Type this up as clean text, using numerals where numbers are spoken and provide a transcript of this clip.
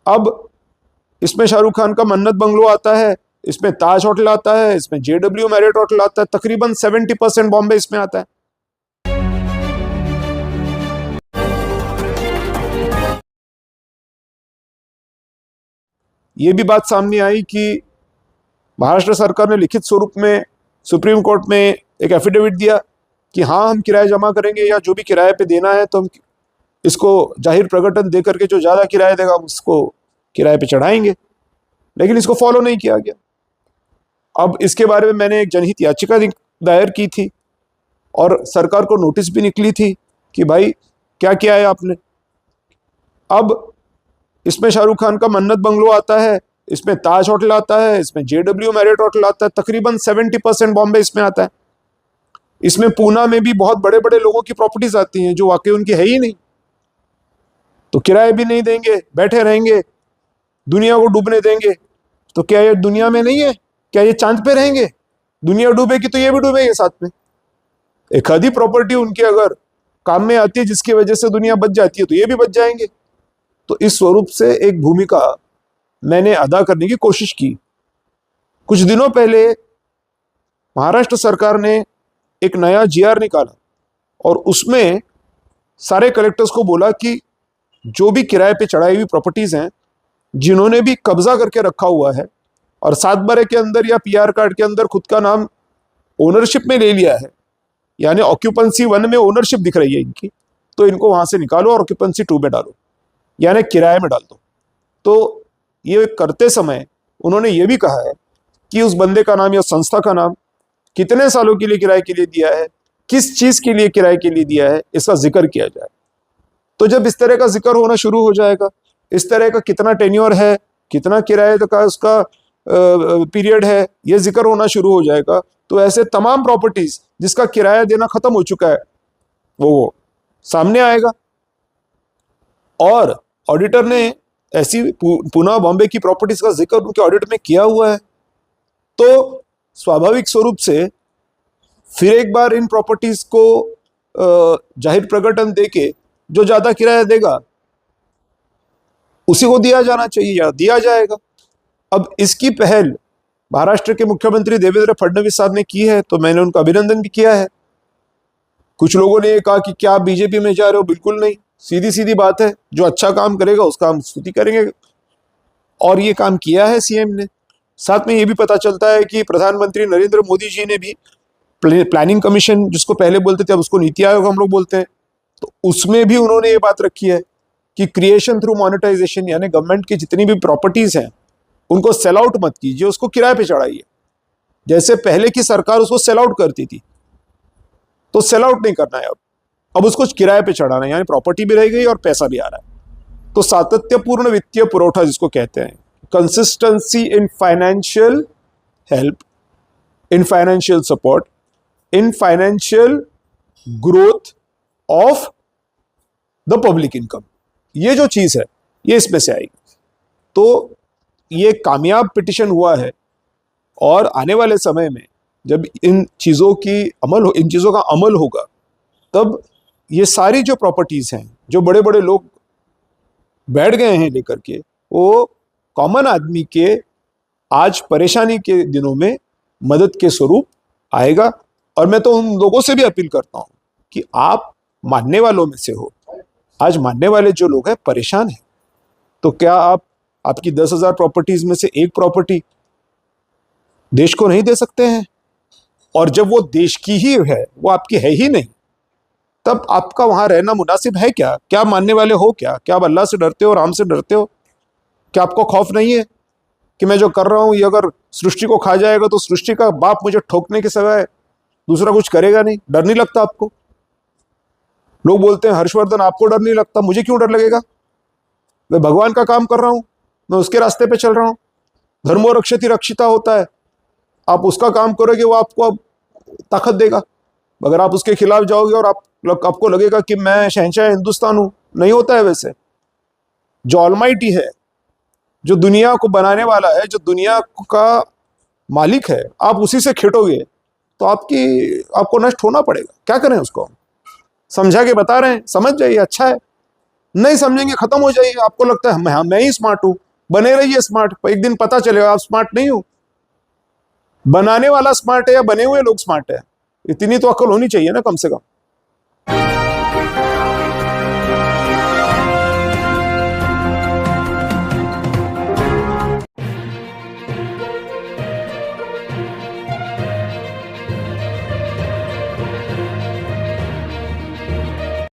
अब इसमें शाहरुख खान का मन्नत बंगलो आता है, इसमें ताज होटल आता है, इसमें JW मैरियट होटल आता है, तकरीबन 70% बॉम्बे इसमें आता है। ये भी बात सामने आई कि महाराष्ट्र सरकार ने लिखित स्वरूप में सुप्रीम कोर्ट में एक एफिडेविट दिया कि हाँ हम किराया जमा करेंगे, या जो भी किराए पे देना है तो हम इसको जाहिर प्रकटन दे करके जो ज्यादा किराया देगा उसको किराए पे चढ़ाएंगे, लेकिन इसको फॉलो नहीं किया गया। अब इसके बारे में मैंने एक जनहित याचिका दायर की थी और सरकार को नोटिस भी निकली थी कि भाई क्या किया है आपने। अब इसमें शाहरुख खान का मन्नत बंगलो आता है, इसमें ताज होटल आता है, इसमें JW मैरियट होटल आता है, तकरीबन 70% बॉम्बे इसमें आता है। इसमें पूना में भी बहुत बड़े बड़े लोगों की प्रॉपर्टीज आती हैं जो वाकई उनकी है ही नहीं, तो किराए भी नहीं देंगे, बैठे रहेंगे, दुनिया को डूबने देंगे। तो क्या ये दुनिया में नहीं है? क्या ये चांद पे रहेंगे? दुनिया डूबेगी तो ये भी डूबेंगे साथ में। एक आधी प्रॉपर्टी उनकी अगर काम में आती है जिसकी वजह से दुनिया बच जाती है तो ये भी बच जाएंगे। तो इस स्वरूप से एक भूमिका मैंने अदा करने की कोशिश की। कुछ दिनों पहले महाराष्ट्र सरकार ने एक नया GR निकाला और उसमें सारे कलेक्टर्स को बोला कि जो भी किराए पे चढ़ाई हुई प्रॉपर्टीज हैं, जिन्होंने भी कब्जा करके रखा हुआ है और 7 बारे के अंदर या PR कार्ड के अंदर खुद का नाम ओनरशिप में ले लिया है, यानी ऑक्यूपेंसी 1 में ओनरशिप दिख रही है इनकी, तो इनको वहां से निकालो और ऑक्यूपेंसी 2 में डालो, यानी किराए में डाल दो। तो ये करते समय उन्होंने ये भी कहा है कि उस बंदे का नाम या संस्था का नाम, कितने सालों के लिए किराए के लिए दिया है, किस चीज के लिए किराए के लिए दिया है, इसका जिक्र किया जाए। तो जब इस तरह का जिक्र होना शुरू हो जाएगा, इस तरह का कितना टेन्योर है, कितना किराए का उसका पीरियड है, ये जिक्र होना शुरू हो जाएगा, तो ऐसे तमाम प्रॉपर्टीज जिसका किराया देना खत्म हो चुका है वो सामने आएगा। और ऑडिटर ने ऐसी पुणे बॉम्बे की प्रॉपर्टीज का जिक्र उनके ऑडिट में किया हुआ है, तो स्वाभाविक स्वरूप से फिर एक बार इन प्रॉपर्टीज को जाहिर प्रकटन देके जो ज्यादा किराया देगा उसी को दिया जाना चाहिए या दिया जाएगा। अब इसकी पहल महाराष्ट्र के मुख्यमंत्री देवेंद्र फडणवीस साहब ने की है, तो मैंने उनका अभिनंदन भी किया है। कुछ लोगों ने कहा कि क्या आप बीजेपी में जा रहे हो? बिल्कुल नहीं, सीधी सीधी बात है, जो अच्छा काम करेगा उसका हम स्तुति करेंगे, और ये काम किया है CM ने। साथ में ये भी पता चलता है कि प्रधानमंत्री नरेंद्र मोदी जी ने भी प्लानिंग कमीशन, जिसको पहले बोलते थे अब उसको नीति आयोग हम लोग बोलते हैं, तो उसमें भी उन्होंने ये बात रखी है कि क्रिएशन थ्रू मोनेटाइजेशन, यानी गवर्नमेंट की जितनी भी प्रॉपर्टीज हैं उनको सेल आउट मत कीजिए, उसको किराए पे चढ़ाइए। जैसे पहले की सरकार उसको सेल आउट करती थी, तो सेल आउट नहीं करना है, अब उसको किराए पे चढ़ाना है, यानी प्रॉपर्टी भी रह गई और पैसा भी आ रहा है। तो सातत्यपूर्ण वित्तीय पुरवठा जिसको कहते हैं, consistency in financial help, in financial support, in financial growth of the public income, ये जो चीज है ये इसमें से आएगी। तो ये कामयाब पिटिशन हुआ है, और आने वाले समय में जब इन चीजों का अमल होगा, तब ये सारी जो प्रॉपर्टीज हैं जो बड़े बड़े लोग बैठ गए हैं लेकर के, वो कॉमन आदमी के आज परेशानी के दिनों में मदद के स्वरूप आएगा। और मैं तो उन लोगों से भी अपील करता हूं कि आप मानने वालों में से हो, आज मानने वाले जो लोग हैं परेशान हैं, तो क्या आप आपकी 10,000 प्रॉपर्टीज में से एक प्रॉपर्टी देश को नहीं दे सकते हैं? और जब वो देश की ही है, वो आपकी है ही नहीं, तब आपका वहां रहना मुनासिब है क्या? क्या मानने वाले हो? क्या आप अल्लाह से डरते हो, राम से डरते हो? क्या आपको खौफ नहीं है कि मैं जो कर रहा हूं ये अगर सृष्टि को खा जाएगा तो सृष्टि का बाप मुझे ठोकने के सिवाय दूसरा कुछ करेगा नहीं? डर नहीं लगता आपको? लोग बोलते हैं हर्षवर्धन आपको डर नहीं लगता, मुझे क्यों डर लगेगा? मैं भगवान का काम कर रहा हूं, मैं उसके रास्ते पे चल रहा हूं। धर्मो रक्षति रक्षिता होता है, आप उसका काम करोगे वो आपको अब ताकत देगा। अगर आप उसके खिलाफ जाओगे और आपको लगेगा कि मैं शहंशाह हिंदुस्तान हूं, नहीं होता है वैसे। जो ऑलमाइटी है, जो दुनिया को बनाने वाला है, जो दुनिया का मालिक है, आप उसी से खेटोगे तो आपको नष्ट होना पड़ेगा। क्या करें उसको? समझा के बता रहे हैं, समझ जाइए, अच्छा है। नहीं समझेंगे, खत्म हो जाइए। आपको लगता है मैं ही स्मार्ट हूं, बने रहिए स्मार्ट, एक दिन पता चलेगा आप स्मार्ट नहीं हो। बनाने वाला स्मार्ट है या बने हुए लोग स्मार्ट है, इतनी तो अक्ल होनी चाहिए ना कम से कम।